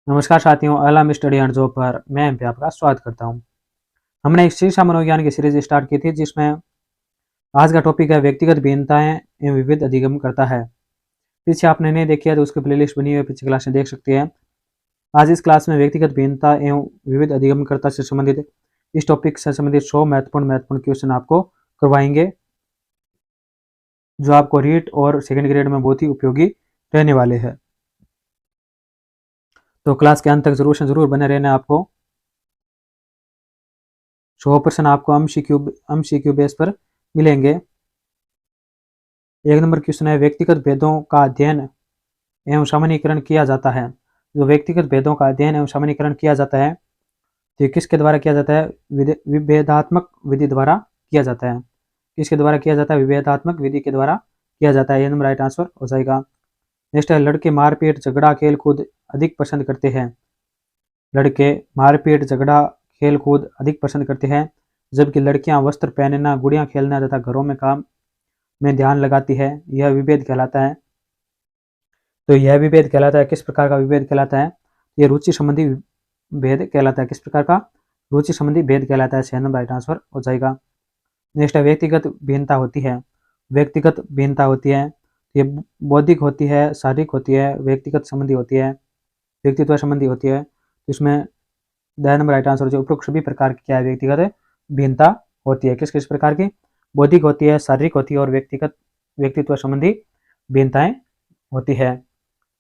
नमस्कार साथियों, अलाम study and job पर मैं एम पे आपका स्वागत करता हूं। हमने एक शिक्षा मनोविज्ञान की सीरीज स्टार्ट की थी जिसमें आज का टॉपिक है व्यक्तिगत भिन्नताएं एवं विविध अधिगमकर्ता है। पीछे आपने नहीं देखी है तो उसकी प्लेलिस्ट बनी हुई है, पीछे क्लास में देख सकते हैं। आज इस क्लास में व्यक्तिगत भिन्नता एवं विविध अधिगमकर्ता से संबंधित इस टॉपिक से संबंधित 100 महत्वपूर्ण क्वेश्चन आपको करवाएंगे, जो आपको रीट और सेकेंड ग्रेड में बहुत ही उपयोगी रहने वाले हैं। तो क्लास के अंत तक जरूर से जरूर बने रहना। आपको 100% आपको एमसीक्यू बेस पर मिलेंगे। एक नंबर क्वेश्चन है, व्यक्तिगत भेदों का अध्ययन एवं सामान्यीकरण किया जाता है। जो व्यक्तिगत भेदों का अध्ययन एवं सामान्यीकरण किया जाता है तो ये किसके द्वारा किया जाता है? विभेदात्मक विधि द्वारा किया जाता है। किसके द्वारा किया जाता है? विभेदात्मक विधि के द्वारा किया जाता है। ये नंबर राइट आंसर हो जाएगा। नेक्स्ट है, लड़के मारपीट झगड़ा खेल कूद अधिक पसंद करते हैं। लड़के मारपीट झगड़ा खेल कूद अधिक पसंद करते हैं, जबकि लड़कियां वस्त्र पहनना, गुड़ियां खेलना तथा घरों में काम में ध्यान लगाती है। यह विभेद कहलाता है। तो यह विभेद कहलाता है, किस प्रकार का विभेद कहलाता है? यह रुचि संबंधी भेद कहलाता है। किस प्रकार का? रुचि संबंधी भेद कहलाता है। 6 नंबर राइट आंसर हो जाएगा। नेक्स्ट है, व्यक्तिगत भिन्नता होती है। व्यक्तिगत भिन्नता होती है, ये बौद्धिक होती है, शारीरिक होती है, व्यक्तिगत संबंधी होती है, व्यक्तित्व संबंधी होती है। इसमें 10 नंबर राइट आंसर जो उपरोक्त सभी प्रकार की क्या है? व्यक्तिगत भिन्नता होती है। किस किस प्रकार की? बौद्धिक होती है, शारीरिक होती है और व्यक्तित्व संबंधी भिन्नताएं होती है।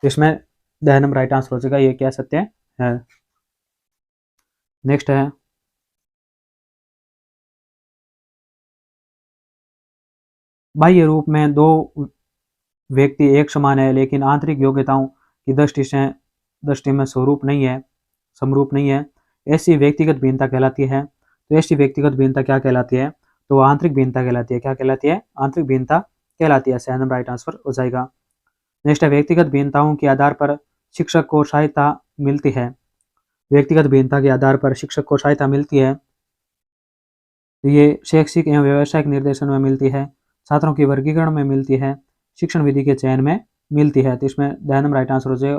तो इसमें 10 नंबर राइट आंसर हो जाएगा। ये क्या सत्य है। नेक्स्ट है, बाह्य रूप में दो व्यक्ति एक समान है लेकिन आंतरिक योग्यताओं की दृष्टि में समरूप नहीं है, ऐसी व्यक्तिगत भिन्नता कहलाती है। तो ऐसी व्यक्तिगत भिन्नता क्या कहलाती है? तो आंतरिक भिन्नता कहलाती है। क्या कहलाती है? आंतरिक भिन्नता कहलाती है। 6 नंबर राइट आंसर हो जाएगा। नेक्स्ट है, व्यक्तिगत भिन्नताओं के आधार पर शिक्षक को सहायता मिलती है। व्यक्तिगत भिन्नता के आधार पर शिक्षक को सहायता मिलती है। ये शैक्षिक एवं व्यावसायिक निर्देशन में मिलती है, छात्रों की वर्गीकरण में मिलती है, शिक्षण विधि के चयन में मिलती है। तो इसमें 10 नंबर राइट आंसर हो जाएगा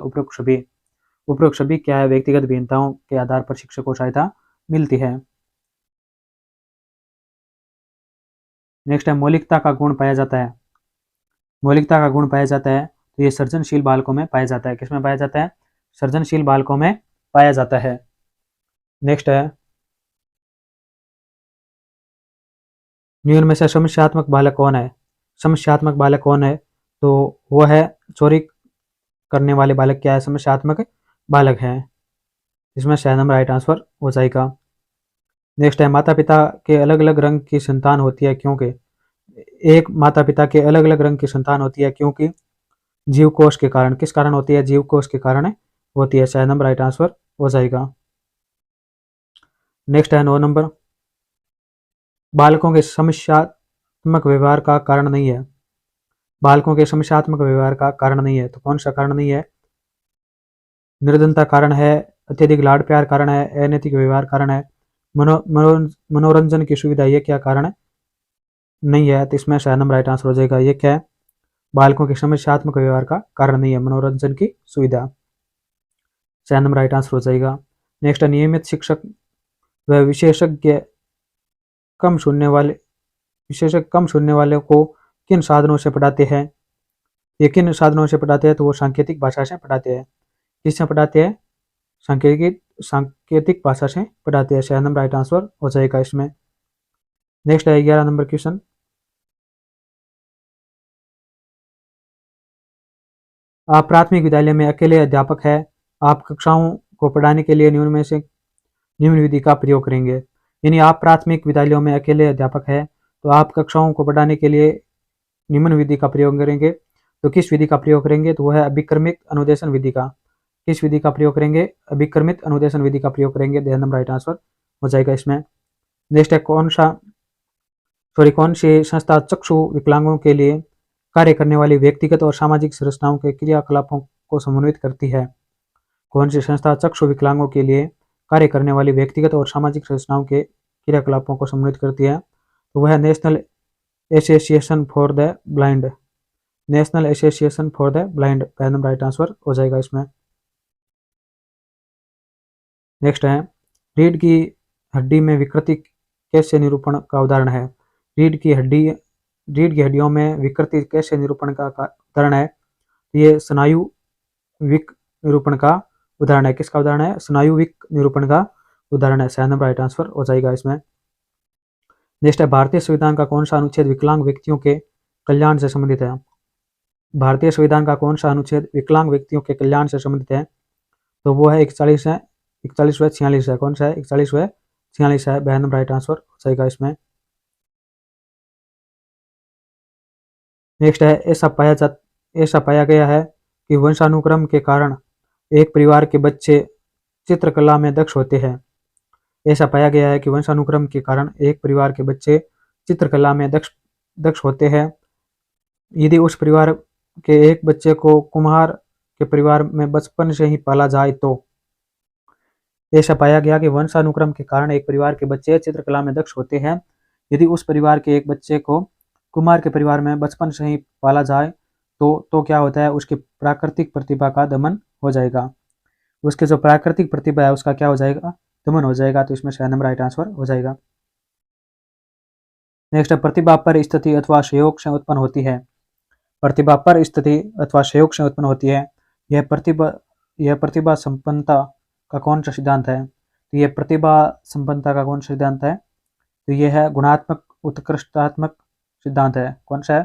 उपरोक्त सभी क्या है? व्यक्तिगत भिन्नताओं के आधार पर शिक्षक को सहायता मिलती है। नेक्स्ट है, मौलिकता का गुण पाया जाता है। मौलिकता का गुण पाया जाता है तो ये सृजनशील बालकों में पाया जाता है। किसमें पाया जाता है? सृजनशील बालकों में पाया जाता है। नेक्स्ट है, निम्न में से समस्यात्मक बालक कौन है? समस्यात्मक बालक कौन है? तो वो है चोरी करने वाले बालक क्या है? समस्यात्मक बालक है। इसमें 6 नंबर राइट आंसर हो जाएगा। नेक्स्ट है, माता पिता के अलग अलग रंग की संतान होती है क्योंकि एक माता पिता के अलग अलग रंग की संतान होती है क्योंकि जीव कोष के कारण। किस कारण होती है? जीव कोष के कारण होती है। 6 नंबर राइट आंसर हो जाएगा। नेक्स्ट है 9 नंबर, बालकों के समस्यात्मक व्यवहार का कारण नहीं है। बालकों के समस्यात्मक व्यवहार का कारण नहीं है, तो कौन सा कारण नहीं है? निर्धनता कारण है, अत्यधिक लाड़ प्यार कारण है, अनैतिक व्यवहार कारण है, मनोरंजन की सुविधा, ये क्या कारण नहीं है? तो इसमें 6 नंबर राइट आंसर हो जाएगा। ये क्या है? बालकों के समस्यात्मक व्यवहार का कारण नहीं है, मनोरंजन की सुविधा। 6 नंबर राइट आंसर हो जाएगा। नेक्स्ट, नियमित शिक्षक व विशेषज्ञ कम सुनने वाले को किन साधनों से पढ़ाते हैं? ये किन साधनों से पढ़ाते हैं? तो वो सांकेतिक भाषा से पढ़ाते हैं। किससे पढ़ाते हैं? सांकेतिक भाषा से पढ़ाते हैं। 6 नंबर राइट आंसर हो जाएगा इसमें। नेक्स्ट है 11 नंबर क्वेश्चन, आप प्राथमिक विद्यालय में अकेले अध्यापक है, आप कक्षाओं को पढ़ाने के लिए निम्न में से निम्न विधि का प्रयोग करेंगे। यानी आप प्राथमिक विद्यालयों में अकेले अध्यापक है तो आप कक्षाओं को पढ़ाने के लिए निम्न विधि का प्रयोग करेंगे। तो किस विधि का प्रयोग करेंगे? तो वह है अभिक्रमित अनुदेशन विधि का। किस विधि का प्रयोग करेंगे? अभिक्रमित अनुदेशन विधि का प्रयोग करेंगे। 10 नंबर राइट आंसर हो जाएगा इसमें। नेक्स्ट है, कौन सी संस्था चक्षु विकलांगों के लिए कार्य करने वाली व्यक्तिगत और सामाजिक संरचनाओं के क्रियाकलापों को समन्वित करती है? कौन सी संस्था चक्षु विकलांगों के लिए कार्य करने वाली व्यक्तिगत और सामाजिक संरचनाओं के क्रियाकलापों को समन्वित करती है? तो वह national association for the blind. National association for the blind. 10 number right answer हो जाएगा इसमें। नेक्स्ट है रीढ़ की हड्डी में विकृति कैसे निरूपण का उदाहरण है। रीढ़ की हड्डियों में विकृति कैसे निरूपण का उदाहरण है। ये स्नायुविक निरूपण का उदाहरण है। किसका उदाहरण है? स्नायुविक निरूपण का उदाहरण है। सही नंबर राइट आंसर हो जाएगा इसमें। नेक्स्ट है भारतीय संविधान का कौन सा अनुच्छेद विकलांग व्यक्तियों के कल्याण से संबंधित है। भारतीय संविधान का कौन सा अनुच्छेद विकलांग व्यक्तियों के कल्याण से संबंधित है? तो वो है 41 है, 41 व 46 है। कौन सा है? 41 व 46 है। बहन राइट आंसर हो जाएगा इसमें। नेक्स्ट है ऐसा पाया गया है कि वंशानुक्रम के कारण एक परिवार के बच्चे चित्रकला में दक्ष होते हैं। ऐसा पाया गया है कि वंशानुक्रम के कारण एक परिवार के बच्चे चित्रकला में दक्ष होते हैं यदि उस परिवार के एक बच्चे को कुम्हार के परिवार में बचपन से ही पाला जाए तो। ऐसा पाया गया कि वंशानुक्रम के कारण एक परिवार के बच्चे चित्रकला में दक्ष होते हैं यदि उस परिवार के एक बच्चे को कुम्हार के परिवार में बचपन से ही पाला जाए तो क्या होता है? उसकी प्राकृतिक प्रतिभा का दमन हो जाएगा। उसके जो प्राकृतिक प्रतिभा है उसका क्या हो जाएगा? दमन हो जाएगा। तो इसमें सही नंबर राइट आंसर हो जाएगा। नेक्स्ट है प्रतिभा पर स्थिति अथवा संयोग से उत्पन्न होती है। प्रतिभा पर स्थिति अथवा संयोग से उत्पन्न होती है। यह प्रतिभा संपन्नता का कौन सा सिद्धांत है? तो यह प्रतिभा संपन्नता का कौन सा सिद्धांत है? तो यह है गुणात्मक उत्कृष्टात्मक सिद्धांत है। कौन सा है?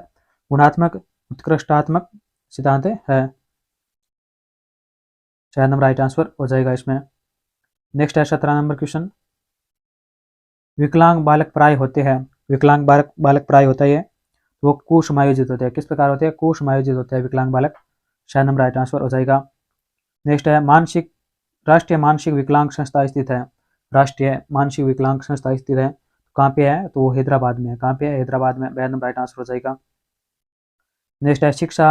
गुणात्मक उत्कृष्टात्मक सिद्धांत है। शायद नंबर राइट आंसर हो जाएगा इसमें। नेक्स्ट है 17 नंबर क्वेश्चन। विकलांग बालक प्राय होते हैं। विकलांग बालक प्राय होता है वो कुसमायोजित होते हैं। किस प्रकार होते हैं? कुसमायोजित होते हैं विकलांग बालक। शायद नंबर राइट आंसर हो जाएगा। नेक्स्ट है राष्ट्रीय मानसिक विकलांग संस्था स्थित है। राष्ट्रीय मानसिक विकलांग संस्था स्थित है कहाँ पे है? तो वो हैदराबाद में है। कहाँ पे है? हैदराबाद में। बहन नंबर राइट आंसर हो जाएगा। नेक्स्ट है शिक्षा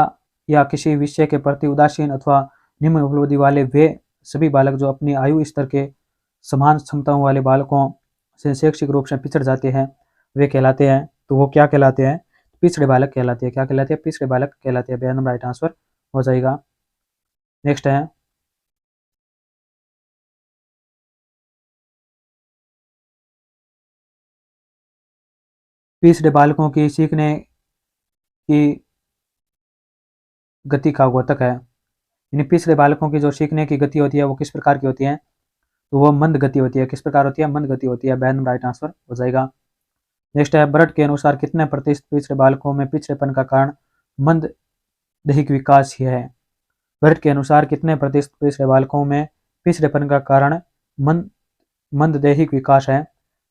या किसी विषय के प्रति उदासीन अथवा निम्न उपलब्धि वाले वे सभी बालक जो अपनी आयु स्तर के समान क्षमताओं वाले बालकों से शैक्षिक रूप से पिछड़ जाते हैं वे कहलाते हैं। तो वो क्या कहलाते हैं? पिछड़े बालक कहलाते हैं। क्या कहलाते हैं? पिछड़े बालक कहलाते हैं। बहन नंबर राइट आंसर हो जाएगा। नेक्स्ट है पिछड़े बालकों की सीखने की गति का द्योतक है। इन पिछड़े बालकों की जो सीखने की गति होती है वो किस प्रकार की होती है? तो वो मंद गति होती है। किस प्रकार होती है? मंद गति होती है। बहन नंबर राइट आंसर हो जाएगा। नेक्स्ट है बर्ट के अनुसार कितने प्रतिशत पिछड़े बालकों में पिछड़ेपन का कारण मंद दैहिक विकास ही है। बर्ट के अनुसार कितने प्रतिशत पिछड़े बालकों में पिछड़ेपन का कारण मंद दैहिक विकास है?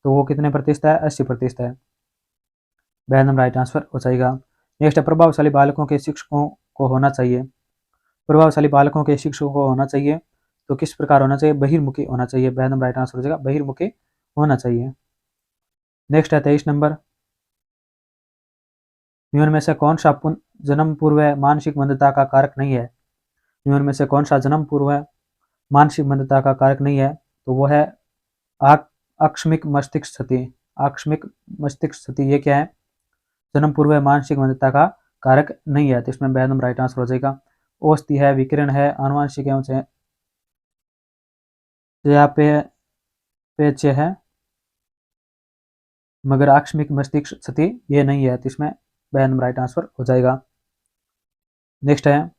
तो वो कितने प्रतिशत है? 80% है। बहन नंबर राइट आंसर हो जाएगा। नेक्स्ट है प्रभावशाली बालकों के शिक्षकों को होना चाहिए। प्रभावशाली बालकों के शिक्षकों को होना चाहिए तो किस प्रकार होना चाहिए? बहिर्मुखी होना चाहिए। बहन नंबर राइट आंसर हो जाएगा। बहिर्मुखी होना चाहिए। नेक्स्ट है 23 नंबर। निम्न में से कौन सा जन्म पूर्व मानसिक मंदता का कारक नहीं है? निम्न में से कौन सा जन्म पूर्व मानसिक मंदता का कारक नहीं है? तो वो है आकस्मिक मस्तिष्क क्षति। आकस्मिक मस्तिष्क क्षति ये क्या है? जन्म पूर्व मानसिक मंदता का कारक नहीं है। तो इसमें बहन नंबर राइट आंसर हो जाएगा। औषधि है, विकिरण है, आनुवांशिक एवं चयापचय है मगर आकस्मिक मस्तिष्क क्षति ये नहीं है। तो इसमें बहन नंबर राइट आंसर हो जाएगा। नेक्स्ट है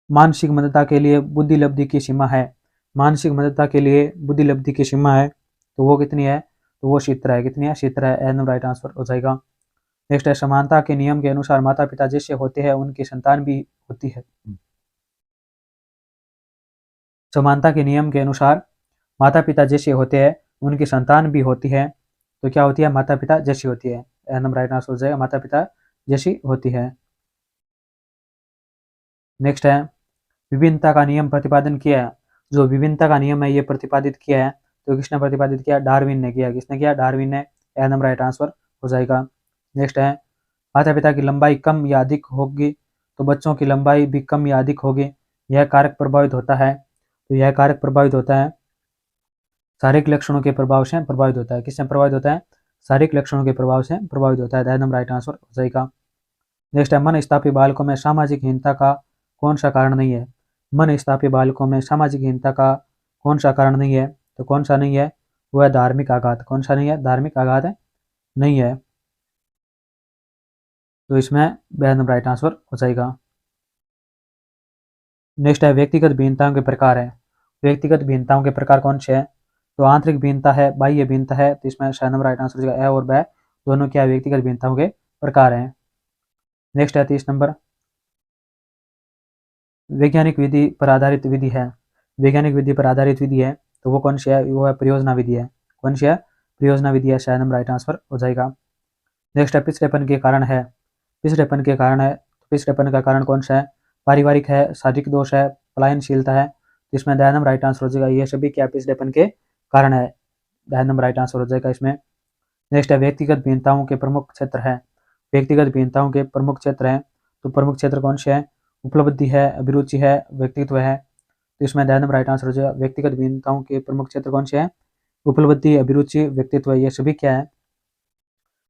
मानसिक मंदता के लिए बुद्धि लब्धि की सीमा है। मानसिक मंदता के लिए बुद्धि लब्धि की सीमा है तो वो कितनी है? तो वो 70 है। कितनी है? 70 है। एन राइट आंसर हो जाएगा। नेक्स्ट है समानता के नियम के अनुसार माता पिता जैसे होते हैं उनकी संतान भी होती है। समानता के नियम के अनुसार माता पिता जैसे होते हैं उनकी संतान भी होती है। तो क्या होती है? माता पिता जैसी होती है। एन राइट आंसर हो जाएगा। माता पिता जैसी होती है। नेक्स्ट है विभिन्नता का नियम प्रतिपादन किया है। जो विभिन्नता का नियम है ये प्रतिपादित किया है तो किसने प्रतिपादित किया? डार्विन ने किया। किसने किया? डार्विन ने। ए नंबर राइट आंसर हो जाएगा। नेक्स्ट है माता पिता की लंबाई कम या अधिक होगी तो बच्चों की लंबाई भी कम या अधिक होगी। यह कारक प्रभावित होता है। तो यह कारक प्रभावित होता है शारीरिक लक्षणों के प्रभाव से प्रभावित होता है। किससे प्रभावित होता है? शारीरिक लक्षणों के प्रभाव से प्रभावित होता है। ए नंबर राइट आंसर हो जाएगा। नेक्स्ट है मन स्थापी बालकों में सामाजिक हीनता का कौन सा कारण नहीं है? मन स्थापी बालकों में सामाजिक हीनता का कौन सा कारण नहीं है? तो कौन सा नहीं है? वो है धार्मिक आघात। कौन सा नहीं है? धार्मिक आघात नहीं है। तो इसमें बी नंबर राइट आंसर हो जाएगा। नेक्स्ट है व्यक्तिगत भिन्नताओं के प्रकार है। व्यक्तिगत भिन्नताओं के प्रकार कौन से हैं? तो आंतरिक भिन्नता है, बाह्य भिन्नता है, तो इसमें शायद नंबर राइट आंसर हो जाएगा ए और ब दोनों क्या व्यक्तिगत भिन्नताओं के प्रकार हैं। नेक्स्ट है 30 नंबर, वैज्ञानिक विधि पर आधारित विधि है। वैज्ञानिक विधि पर आधारित विधि है तो वो कौन सी है? वो है परियोजना विधि है। कौन सी है? परियोजना विधि है, शायद नंबर राइट आंसर हो जाएगा। नेक्स्ट है पिछड़ेपन के कारण है। पिछड़ेपन के कारण है, तो पिछड़ेपन का कारण कौन सा है? पारिवारिक है, शारीरिक दोष है, पलायनशीलता है, तो इसमें द नंबर राइट आंसर हो जाएगा। ये सभी क्या पिछड़ेपन के कारण है, द नंबर राइट आंसर हो जाएगा इसमें। नेक्स्ट है व्यक्तिगत भिन्नताओं के प्रमुख क्षेत्र है। व्यक्तिगत भिन्नताओं के प्रमुख क्षेत्र हैं, तो प्रमुख क्षेत्र कौन से हैं? उपलब्धि है, अभिरुचि है, व्यक्तित्व है, तो इसमें द नंबर राइट आंसर हो जाएगा। व्यक्तिगत भिन्नताओं के प्रमुख क्षेत्र कौन से हैं? उपलब्धि, अभिरुचि, व्यक्तित्व, ये सभी क्या है?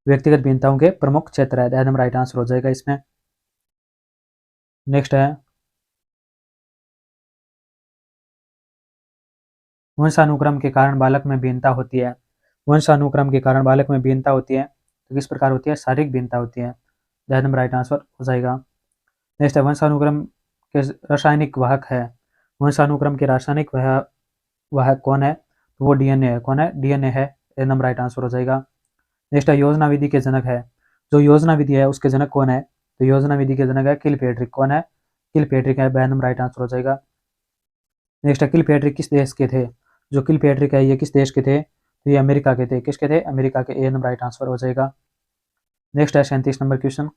व्यक्तिगत भिन्नताओं के प्रमुख क्षेत्र है, द नंबर राइट आंसर हो जाएगा इसमें। नेक्स्ट है वंशानुक्रम के कारण बालक में भिन्नता होती है। वंशानुक्रम के कारण बालक में भिन्नता होती है, तो किस प्रकार होती है? शारीरिक भिन्नता होती है, द नंबर राइट आंसर हो जाएगा। नेक्स्ट है वंशानुक्रम के रासायनिक वाहक है। वंशानुक्रम के रासायनिक वाहक कौन है? तो वो डीएनए है। कौन है? डीएनए है, ए नंबर राइट आंसर हो जाएगा। नेक्स्ट है योजना विधि के जनक है। जो योजना विधि है उसके जनक कौन है? तो योजना विधि के जनक है किलपेट्रिक। कौन है? किलपेट्रिक है, बी नंबर राइट आंसर हो जाएगा। नेक्स्ट है किलपेट्रिक किस देश के थे? जो किलपेट्रिक है ये किस देश के थे? तो ये अमेरिका के थे। किसके थे? अमेरिका के, ए नंबर राइट आंसर हो जाएगा। नेक्स्ट है 37 नंबर क्वेश्चन,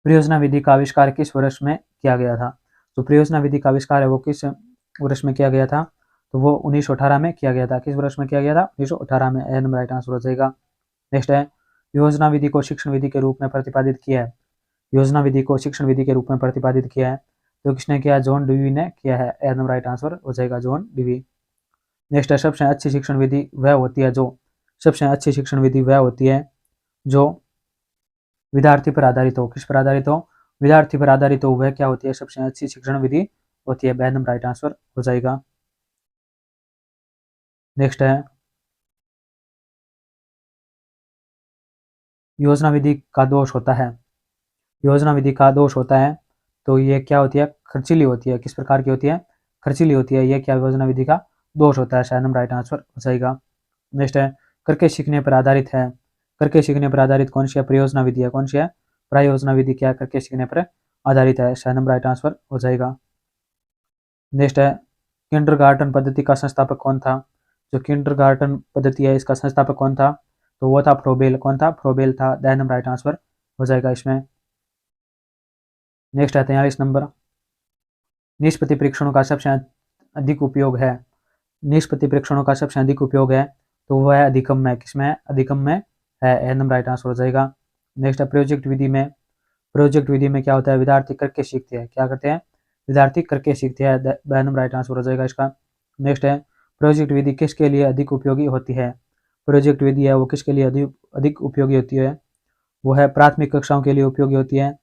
परियोजना विधि का आविष्कार किस वर्ष में किया गया था? तो परियोजना विधि का आविष्कार है वो किस वर्ष में किया गया था? तो वो 1918 में किया गया था। किस वर्ष में किया गया था? 1918 में, ए नंबर राइट आंसर हो जाएगा। नेक्स्ट है योजना विधि को शिक्षण विधि के रूप में प्रतिपादित किया है। योजना विधि को शिक्षण विधि के रूप में प्रतिपादित किया है तो किसने किया? जॉन डीवी ने किया है, ए नंबर राइट आंसर हो जाएगा जॉन डीवी। नेक्स्ट है सबसे अच्छी शिक्षण विधि वह होती है जो, सबसे अच्छी शिक्षण विधि वह होती है जो विद्यार्थी पर आधारित हो। किस पर आधारित हो? विद्यार्थी पर आधारित हो, वह क्या होती है? सबसे अच्छी शिक्षण विधि होती है, बी नंबर राइट आंसर हो जाएगा। नेक्स्ट है योजना विधि का दोष होता है। योजना विधि का दोष होता है तो ये क्या होती है? खर्चीली होती है। किस प्रकार की होती है? खर्चीली होती है। ये क्या योजना विधि का दोष होता है, शायद नंबर राइट आंसर हो जाएगा। नेक्स्ट है करके सीखने पर आधारित है। करके सीखने पर आधारित कौन सी है? परियोजना विधि है। कौन सी है? प्रायोजना विधि क्या करके सीखने पर आधारित है, शायद नंबर राइट आंसर हो जाएगा। नेक्स्ट है किंडरगार्टन पद्धति का संस्थापक कौन था? जो किंडरगार्टन पद्धति है इसका संस्थापक कौन था? तो वो था फ्रोबेल। कौन था? फ्रोबेल था, द नंबर राइट आंसर हो जाएगा इसमें। नेक्स्ट है 43 नंबर, निष्पत्ति परीक्षणों का सबसे अधिक उपयोग है। निष्पत्ति परीक्षणों का सबसे अधिक उपयोग है तो वह है अधिगम में। किसमें है? अधिगम में है, ए नंबर राइट आंसर हो जाएगा। नेक्स्ट है प्रोजेक्ट विधि में। प्रोजेक्ट विधि में क्या होता है? विद्यार्थी करके सीखते हैं। क्या करते हैं? विद्यार्थी करके सीखते हैं, बी नंबर राइट आंसर हो जाएगा इसका। नेक्स्ट है प्रोजेक्ट विधि किसके लिए अधिक उपयोगी होती है? प्रोजेक्ट विधि है वो किसके लिए अधिक अधिक उपयोगी होती है? वो है प्राथमिक कक्षाओं के लिए उपयोगी होती है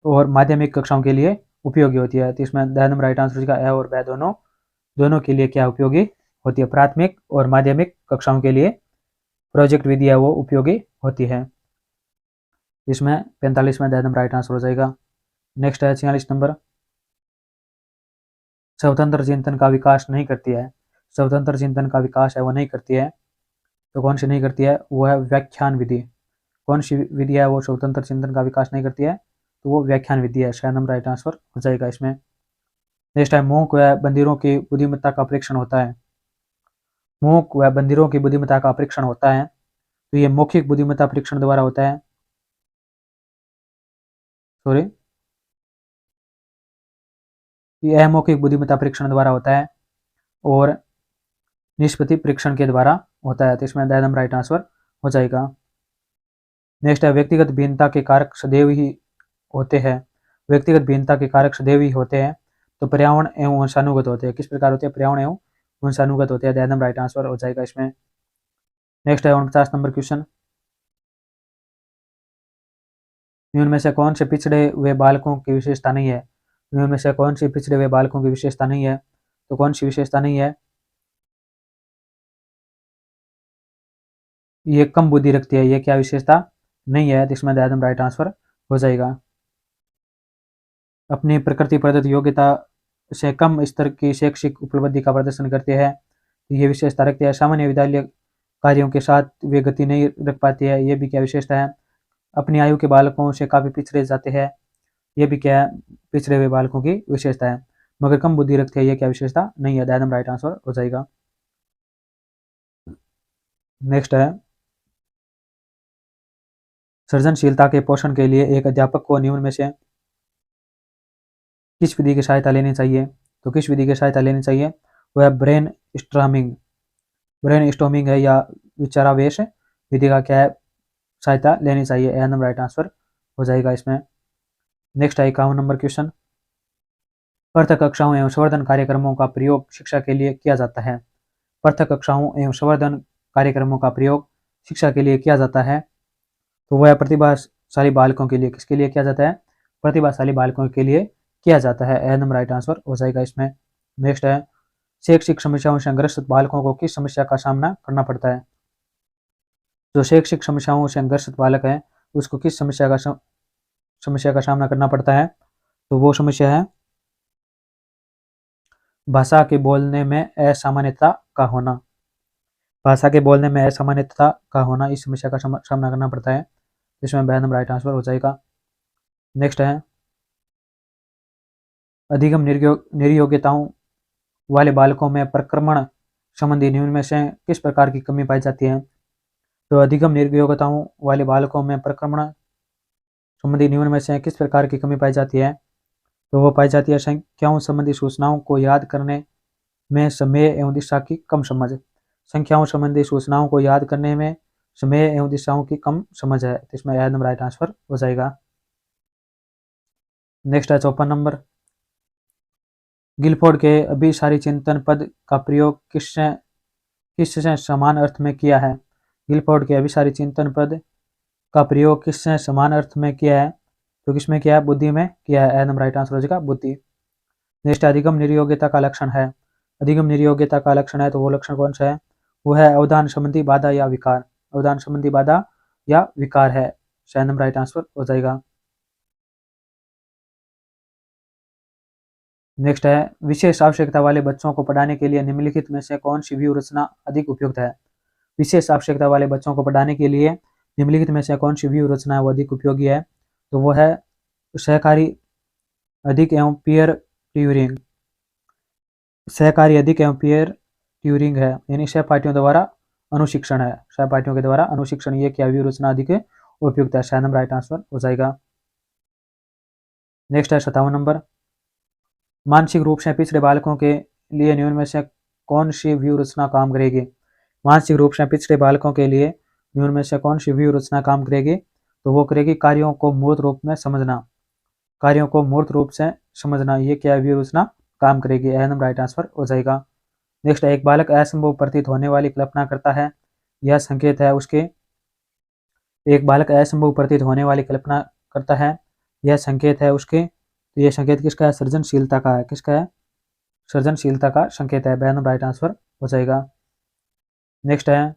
और माध्यमिक कक्षाओं के लिए उपयोगी होती है, तो इसमें द नंबर राइट आंसर का ए और ब दोनों दोनों के लिए क्या उपयोगी होती है? प्राथमिक और माध्यमिक कक्षाओं के लिए प्रोजेक्ट विधि है वो उपयोगी होती है। इसमें 45 में द नंबर राइट आंसर हो जाएगा। नेक्स्ट है 46 नंबर, स्वतंत्र चिंतन का विकास नहीं करती है। स्वतंत्र चिंतन का विकास है वो नहीं करती है, तो कौन सी नहीं करती है? वो है व्याख्यान विधि। कौन सी विधि है वो स्वतंत्र चिंतन का विकास नहीं करती है? तो वो व्याख्यान विधि है, शायद नंबर राइट आंसर हो जाएगा इसमें। नेक्स्ट है मूक व बंदिरों की बुद्धिमत्ता का परीक्षण होता है। मूक व बंदिरों की बुद्धिमत्ता का परीक्षण होता है तो ये मौखिक बुद्धिमत्ता परीक्षण द्वारा होता है। सॉरी, ये अमौखिक बुद्धिमत्ता परीक्षण द्वारा होता है और निष्पत्ति परीक्षण के द्वारा होता है, तो इसमें द नंबर राइट आंसर हो जाएगा। नेक्स्ट है व्यक्तिगत भिन्नता के कारक सदैव ही होते हैं। व्यक्तिगत भिन्नता के कारक सदैव ही होते हैं तो पर्यावरण एवं वंशानुगत होते हैं। किस प्रकार होते हैं? पर्यावरण एवं वंशानुगत होते हैं, द नंबर राइट आंसर हो जाएगा इसमें। नेक्स्ट है 49 नंबर क्वेश्चन, निम्न में से कौन से पिछड़े हुए बालकों की विशेषता नहीं है? इनमें में से कौन सी पिछड़े हुए बालकों की विशेषता नहीं है? तो कौन सी विशेषता नहीं है? ये कम बुद्धि रखती है, ये क्या विशेषता नहीं है? तो इसमें एकदम राइट आंसर हो जाएगा। अपनी प्रकृति प्रदत्त योग्यता से कम स्तर की शैक्षिक उपलब्धि का प्रदर्शन करते हैं, ये विशेषता रखती है। सामान्य विद्यालय कार्यों के साथ वे गति नहीं रख पाती है, ये भी क्या विशेषता है? अपनी आयु के बालकों से काफी पिछड़े जाते हैं, ये भी क्या है? पिछड़े हुए बालकों की विशेषता है। मगर कम बुद्धि रखते हैं, ये क्या विशेषता नहीं है? एकदम राइट आंसर हो जाएगा। नेक्स्ट है, सृजनशीलता के पोषण के लिए एक अध्यापक को निम्न में से किस विधि की सहायता लेनी चाहिए? तो किस विधि की सहायता लेनी चाहिए? वह ब्रेन स्ट्रॉमिंग, ब्रेन स्टॉर्मिंग है या विचारावेश विधि का क्या है? सहायता लेनी चाहिए। एकदम राइट आंसर हो जाएगा इसमें। नेक्स्ट है 51 नंबर क्वेश्चन। पृथक कक्षाओं एवं संवर्धन कार्यक्रमों का प्रयोग शिक्षा के लिए किया जाता है। पृथक कक्षाओं एवं संवर्धन कार्यक्रमों का प्रयोग शिक्षा के लिए किया जाता है, तो वह प्रतिभाशाली बालकों के लिए किसके लिए किया जाता है? प्रतिभाशाली बालकों के लिए किया जाता है। एकदम राइट आंसर हो जाएगा इसमें। नेक्स्ट है, शैक्षिक समस्याओं से ग्रस्त बालकों को किस समस्या का सामना करना पड़ता है? जो शैक्षिक समस्याओं से ग्रस्त बालक है, उसको किस समस्या का सामना करना पड़ता है? तो वो समस्या है भाषा के बोलने में असामान्यता का होना। भाषा के बोलने में असामान्यता का होना, इस समस्या का सामना करना पड़ता है। इसमें बयान राइट आंसर हो जाएगा। नेक्स्ट है, अधिगम निर्योग्यताओं वाले बालकों में प्रक्रमण संबंधी निम्न में से किस प्रकार की कमी पाई जाती है? तो अधिगम निर्योग्यताओं वाले बालकों में प्रक्रमण संबंधी निम्न में से किस प्रकार की कमी पाई जाती है? तो वो पाई जाती है संख्याओं संबंधी सूचनाओं को याद करने में समय एवं दिशा की कम समझ। संख्याओं संबंधी सूचनाओं को याद करने में समय एवं दिशाओं की कम समझ है, तो इसमें एकदम राइट आंसर हो जाएगा। नेक्स्ट है 54 नंबर। गिलफोर्ड के अभिसारी चिंतन पद का प्रयोग किससे समान अर्थ में किया है? गिलफोर्ड के अभिसारी चिंतन पद का प्रयोग किससे समान अर्थ में किया है? तो किसमें किया है? बुद्धि में किया है। एकदम राइट आंसर हो जाएगा बुद्धि। नेक्स्ट अधिगम निर्योग्यता का लक्षण है। अधिगम निर्योग्यता का लक्षण है, तो वो लक्षण कौन सा है? वो है अवधान संबंधी बाधा या विकार। अवधान संबंधी बाधा या विकार है, एकदम राइट आंसर हो जाएगा। नेक्स्ट है, विशेष आवश्यकता वाले बच्चों को पढ़ाने के लिए निम्नलिखित में से कौन सी व्यूह रचना अधिक उपयुक्त है? विशेष आवश्यकता वाले बच्चों को पढ़ाने के लिए निम्नलिखित में से कौन सी व्यूह रचना है वो अधिक उपयोगी है? तो वो है सहकारी अधिक एवं पीयर ट्यूरिंग। सहकारी अधिक एवं पीयर ट्यूरिंग है, यानी सहपाठियों द्वारा अनुशिक्षण है। सहपाठियों के द्वारा अनुशिक्षण, ये क्या व्यूह रचना अधिक उपयुक्त है? एकदम राइट आंसर हो जाएगा। नेक्स्ट है 57 नंबर। मानसिक रूप से पिछड़े बालकों के लिए निम्न में से कौन सी व्यू रचना काम करेगी? मानसिक रूप से पिछड़े बालकों के लिए निम्न में से कौन सी व्यू रचना काम करेगी? तो वो करेगी कार्यों को मूर्त रूप में समझना। कार्यों को मूर्त रूप से समझना, ये क्या व्यू रचना काम करेगी? एकदम राइट आंसर हो जाएगा। नेक्स्ट, एक बालक असंभव प्रतीत होने वाली कल्पना करता है, यह संकेत है उसके। एक बालक असंभव प्रतीत होने वाली कल्पना करता है, यह संकेत है उसके। तो यह संकेत किसका है? सृजनशीलता का है। किसका है? सृजनशीलता का संकेत है। एकदम राइट आंसर हो जाएगा। नेक्स्ट है,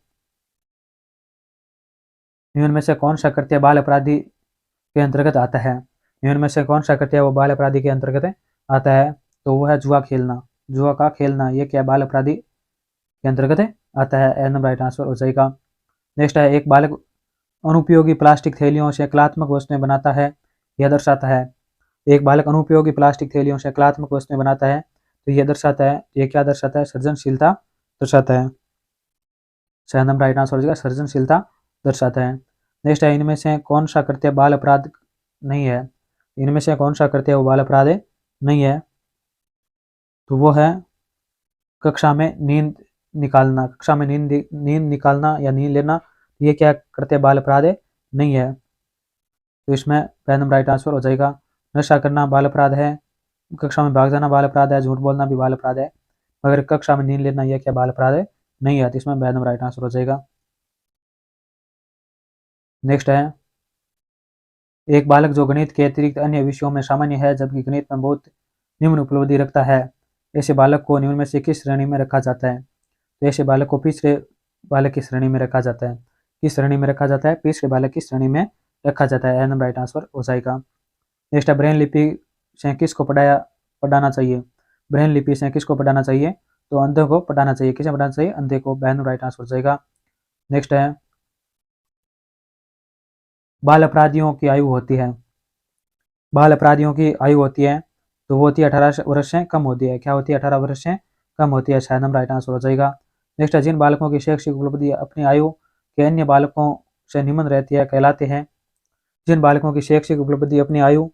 निम्न में से कौन सा कृत्य बाल अपराधी के अंतर्गत आता है? निम्न में से कौन सा कृत्य वो बाल अपराधी के अंतर्गत आता है? तो वो है जुआ खेलना। जुआ का खेलना, ये क्या बाल अपराधी के अंतर्गत आता है। एकदम राइट आंसर हो जाएगा। नेक्स्ट है, एक बालक अनुपयोगी प्लास्टिक थैलियों से कलात्मक वस्तुएं बनाता है, यह दर्शाता है। एक बालक अनुपयोगी प्लास्टिक थैलियों से कलात्मक वस्तुएं बनाता है, तो यह दर्शाता है, ये क्या दर्शाता है? सृजनशीलता दर्शाता है। एकदम राइट आंसर हो जाएगा, सृजनशीलता दर्शाता है। नेक्स्ट है, इनमें से कौन सा कृत्य बाल अपराध नहीं है? इनमें से कौन सा कृत्य वो बाल अपराध नहीं है? तो वो है कक्षा में नींद निकालना। कक्षा में नींद निकालना या नींद लेना, ये क्या कृत्य बाल अपराध नहीं है। तो इसमें एकदम राइट आंसर हो जाएगा। नशा करना बाल अपराध है, कक्षा में भाग जाना बाल अपराध है, झूठ बोलना भी बाल अपराध है, मगर कक्षा में नींद लेना यह क्या बाल अपराध नहीं है। तो इसमें एकदम राइट आंसर हो जाएगा। नेक्स्ट है, एक बालक जो गणित के अतिरिक्त अन्य विषयों में सामान्य है जबकि गणित में बहुत निम्न उपलब्धि रखता है, ऐसे बालक को निम्न में से किस श्रेणी में रखा जाता है? तो ऐसे बालक को पिछड़े बालक की श्रेणी में रखा जाता है। किस श्रेणी में रखा जाता है? पिछड़े बालक की श्रेणी में रखा जाता है। नंबर राइट आंसर हो जाएगा। नेक्स्ट है ब्रेन लिपि से किसको पढ़ाना चाहिए? ब्रेन लिपि से किसको पढ़ाना चाहिए? तो अंधे को पढ़ाना चाहिए। किसे पढ़ाना चाहिए? अंधे को। बहन राइट आंसर हो जाएगा। नेक्स्ट है बाल अपराधियों की आयु होती है, बाल अपराधियों की आयु होती है तो वो होती है 18 वर्ष से कम होती है। क्या होती है? 18 वर्ष से कम होती है। शायद नंबर राइट आंसर हो जाएगा। नेक्स्ट है जिन बालकों की शैक्षिक उपलब्धि अपनी आयु के अन्य बालकों से निम्न रहती है कहलाते हैं। जिन बालकों की शैक्षिक उपलब्धि अपनी आयु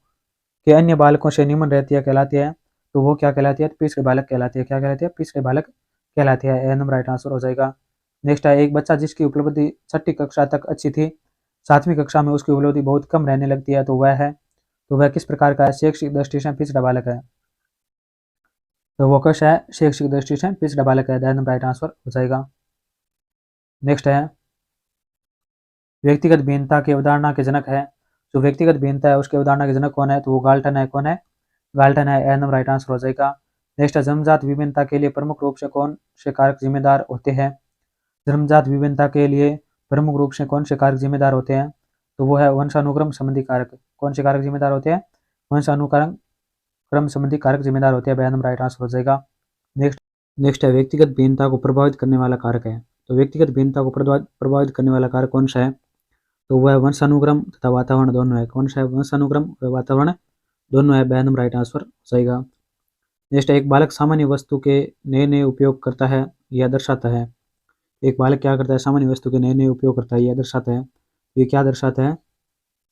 के अन्य बालकों से निम्न रहती है कहलाती है, तो वो क्या कहलाती है? पिछड़े बालक कहलाती है। क्या कहलाती है? पिछड़े बालक कहलाती है। ए नंबर राइट आंसर हो जाएगा। नेक्स्ट है एक बच्चा जिसकी उपलब्धि 6ठी कक्षा तक अच्छी थी, 7वीं कक्षा में उसकी उपलब्धि बहुत कम रहने लगती है, तो वह किस प्रकार का है? शैक्षिक दृष्टि से पिछड़ा बालक है। तो वो कैसा है? शैक्षिक दृष्टि से पिछड़ा बालक है। दैट नंबर राइट आंसर हो जाएगा। नेक्स्ट है व्यक्तिगत भिन्नता की अवधारणा के जनक है। जो व्यक्तिगत भिन्नता है उसके अवधारणा के जनक कौन है? तो वो गाल्टन है। कौन है? गाल्टन है। ए नंबर राइट आंसर हो जाएगा। नेक्स्ट है जन्मजात विभिन्नता के लिए प्रमुख रूप से कौन से कारक जिम्मेदार होते हैं? जन्मजात विभिन्नता के लिए प्रमुख रूप से कौन से कारक जिम्मेदार होते हैं? तो वो है वंशानुक्रम संबंधी कारक। कौन से कारक जिम्मेदार होते हैं? वंशानुक्रम क्रम संबंधी कारक जिम्मेदार होते हैं। बहन नंबर राइट आंसर हो जाएगा। नेक्स्ट है व्यक्तिगत भिन्नता को प्रभावित करने वाला कारक है। तो व्यक्तिगत भिन्नता को प्रभावित करने वाला कारक कौन सा है? तो वह वंशानुक्रम तथा वातावरण दोनों है। कौन सा है? वंशानुक्रम व वातावरण दोनों है। बहन नंबर राइट आंसर हो जाएगा। नेक्स्ट है एक बालक सामान्य वस्तु के नए नए उपयोग करता है या दर्शाता है। एक बालक क्या करता है? सामान्य वस्तु के नए नए उपयोग करता है या दर्शाता है। ये क्या दर्शाता है?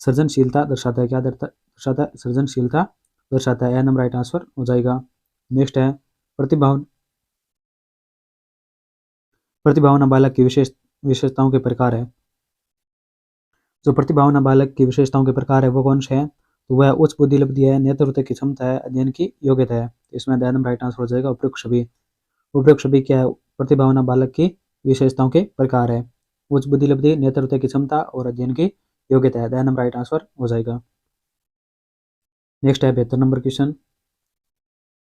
सृजनशीलता दर्शाता है। क्या दर्शाता है? सृजनशीलता दर्शाता है। ए नंबर राइट आंसर हो जाएगा। नेक्स्ट है प्रतिभावान बालक की विशेषताओं के प्रकार है। जो प्रतिभावान बालक की विशेषताओं के प्रकार है वो कौन से हैं? तो वह उच्च बुद्धि लब्धि है, नेतृत्व की क्षमता है, अध्ययन की योग्यता है। इसमें द नंबर राइट आंसर हो जाएगा उपयुक्त सभी। उपयुक्त सभी क्या है? प्रतिभावान बालक की विशेषताओं के प्रकार है। उच्च बुद्धि लब्धि, नेतृत्व की क्षमता और अध्ययन की योग्यता है। द नंबर राइट आंसर हो जाएगा। नेक्स्ट है 72 नंबर क्वेश्चन।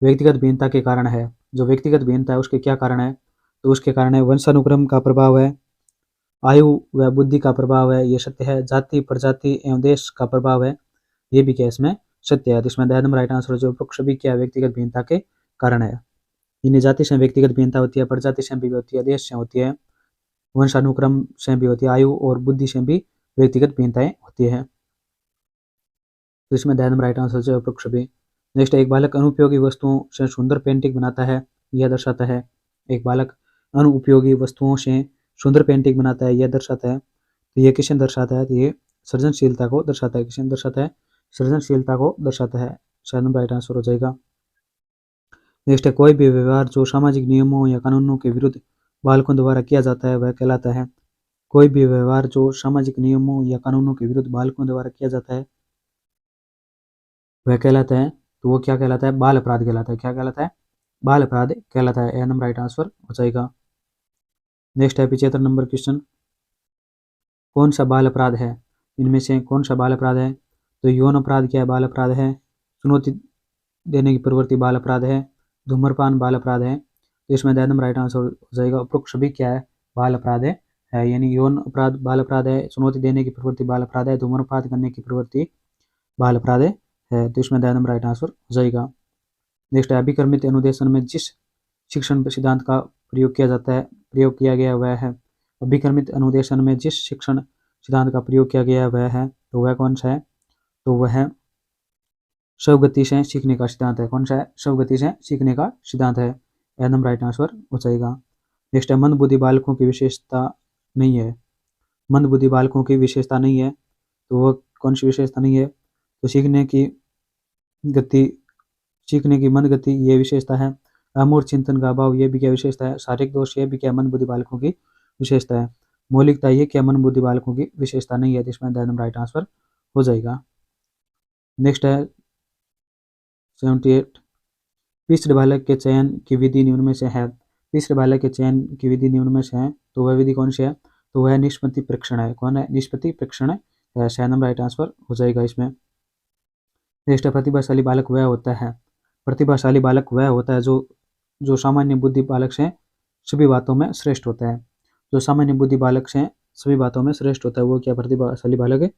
व्यक्तिगत भिन्नता के कारण है। जो व्यक्तिगत भिन्नता है उसके क्या कारण है? तो उसके कारण है वंशानुक्रम का प्रभाव है, आयु व बुद्धि का प्रभाव है, ये सत्य है। जाति, प्रजाति एवं देश का प्रभाव है, ये भी क्या इसमें सत्य है। तो इसमें द नंबर राइट आंसर जो उपयुक्त सभी क्या व्यक्तिगत भिन्नता के कारण है। यानी जाति से व्यक्तिगत भिन्नता होती है, प्रजाति से भी होती है, देश से होती है, वंशानुक्रम से भी होती है, आयु और बुद्धि से भी व्यक्तिगत भिन्नताएं होती है। तो इसमें द नंबर राइट आंसर जो उपयुक्त सभी। नेक्स्ट एक बालक अनुपयोगी वस्तुओं से सुंदर पेंटिंग बनाता है, यह दर्शाता है। एक बालक अनुपयोगी वस्तुओं से सुंदर पेंटिंग बनाता है, यह दर्शाता है। तो ये किसे दर्शाता है? तो ये सृजनशीलता को दर्शाता है। किसे दर्शाता है? सृजनशीलता को दर्शाता है। शायद नंबर राइट आंसर हो जाएगा। नेक्स्ट है कोई भी व्यवहार जो सामाजिक नियमों या कानूनों के विरुद्ध बालकों द्वारा किया जाता है वह कहलाता है। कोई भी व्यवहार जो सामाजिक नियमों या कानूनों के विरुद्ध बालकों द्वारा किया जाता है वह कहलाता है। तो वो क्या कहलाता है? बाल अपराध कहलाता है। क्या कहलाता है? बाल अपराध कहलाता है। ए नंबर राइट आंसर हो जाएगा। नेक्स्ट है 75 नंबर क्वेश्चन। कौन सा बाल अपराध है? इनमें से कौन सा बाल अपराध है? तो यौन अपराध क्या है? बाल अपराध है। चुनौती देने की प्रवृत्ति बाल अपराध है। धूम्रपान बाल अपराध है। तो इसमें द नंबर राइट आंसर हो जाएगा उपयुक्त सभी क्या है? बाल अपराध है। यानी यौन अपराध बाल अपराध है, चुनौती देने की प्रवृत्ति बाल अपराध है, धूम्रपान करने की प्रवृत्ति बाल अपराध है। तो इसमें द नंबर राइट आंसर हो जाएगा। नेक्स्ट है अभिक्रमित अनुदेशन में जिस शिक्षण सिद्धांत का प्रयोग किया गया वह है। अभिक्रमित अनुदेशन में जिस शिक्षण सिद्धांत का प्रयोग किया गया वह है, तो वह कौन सा है? तो वह है स्वगति से सीखने का सिद्धांत है। कौन सा है? स्वगति से सीखने का सिद्धांत है। ए नंबर राइट आंसर हो जाएगा। नेक्स्ट है मंद बुद्धि बालकों की विशेषता नहीं है। मंद बुद्धि बालकों की विशेषता नहीं है, तो वह कौन सी विशेषता नहीं है? तो सीखने की मंद गति ये विशेषता है। अमूर्त चिंतन का अभाव ये भी क्या विशेषता है। शारीरिक दोष ये भी क्या मंद बुद्धि बालकों की विशेषता है। मौलिकता ये क्या मंद बुद्धि बालकों की विशेषता नहीं है। जिसमें द नंबर राइट आंसर हो जाएगा। नेक्स्ट है 78। पिछड़े बालक के चयन की विधि निम्न में से है। पिछड़े बालक के चयन की विधि निम्न में से है, तो वह विधि कौन सी है? तो वह निष्पत्ति परीक्षण है। कौन है? निष्पत्ति परीक्षण 6 नंबर राइट आंसर हो जाएगा इसमें। नेक्स्ट है प्रतिभाशाली बालक वह होता है, प्रतिभाशाली बालक वह होता है जो सामान्य बुद्धि बालक से सभी बातों में श्रेष्ठ होता है। जो सामान्य बुद्धि बालक से सभी बातों में श्रेष्ठ होता है वो क्या प्रतिभाशाली बालक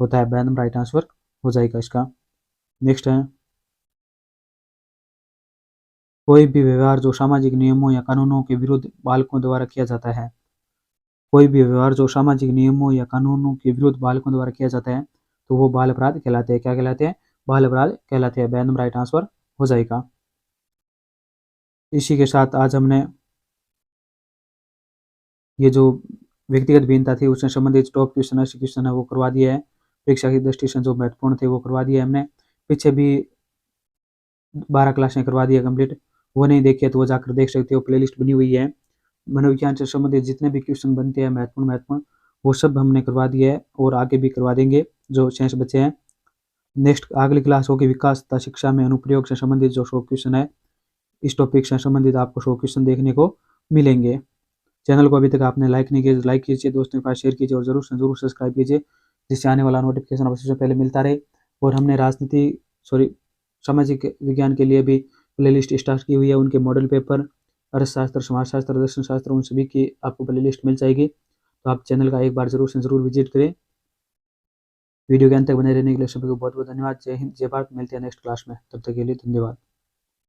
होता है। 2 नंबर राइट आंसर हो जाएगा इसका। नेक्स्ट है कोई भी व्यवहार जो सामाजिक नियमों या कानूनों के विरुद्ध बालकों द्वारा किया जाता है, कोई भी व्यवहार जो सामाजिक नियमों या कानूनों के विरुद्ध बालकों द्वारा किया जाता है तो वो बाल अपराध कहलाते हैं। क्या कहलाते हैं? बाल अपराध कहलाते हैं। 2 नंबर राइट आंसर हो जाएगा। इसी के साथ आज हमने ये जो व्यक्तिगत भिन्नता थी उससे संबंधित टॉप क्वेश्चन ऐसे क्वेश्चन है वो करवा दिया है। परीक्षा की दृष्टि से जो महत्वपूर्ण थे वो करवा दिया है हमने। पीछे भी 12 क्लासें करवा दी है कंप्लीट, वो नहीं देखी है तो वो जाकर देख सकते हो, प्लेलिस्ट बनी हुई है। मनोविज्ञान से संबंधित जितने भी क्वेश्चन बनते हैं महत्वपूर्ण वो सब हमने करवा दिया है और आगे भी करवा देंगे जो शेष बचे हैं। नेक्स्ट अगली क्लास होगी विकास तथा शिक्षा में अनुप्रयोग से संबंधित जो 100 क्वेश्चन है, इस टॉपिक से संबंधित आपको 100 क्वेश्चन देखने को मिलेंगे। चैनल को अभी तक आपने लाइक नहीं किया तो लाइक कीजिए, दोस्तों के पास शेयर कीजिए और जरूर से जरूर सब्सक्राइब कीजिए जिससे आने वाला नोटिफिकेशन आपको सबसे पहले मिलता रहे। और हमने सामाजिक विज्ञान के लिए भी प्लेलिस्ट स्टार्ट की हुई है, उनके मॉडल पेपर, अर्थशास्त्र, समाजशास्त्र, दर्शन शास्त्र, उन सभी की आपको प्लेलिस्ट मिल जाएगी। तो आप चैनल का एक बार जरूर से जरूर विजिट करें। वीडियो के अंत तक बने रहने के लिए सभी को बहुत बहुत धन्यवाद। जय हिंद, जय भारत। मिलते हैं नेक्स्ट क्लास में, तब तक के लिए धन्यवाद।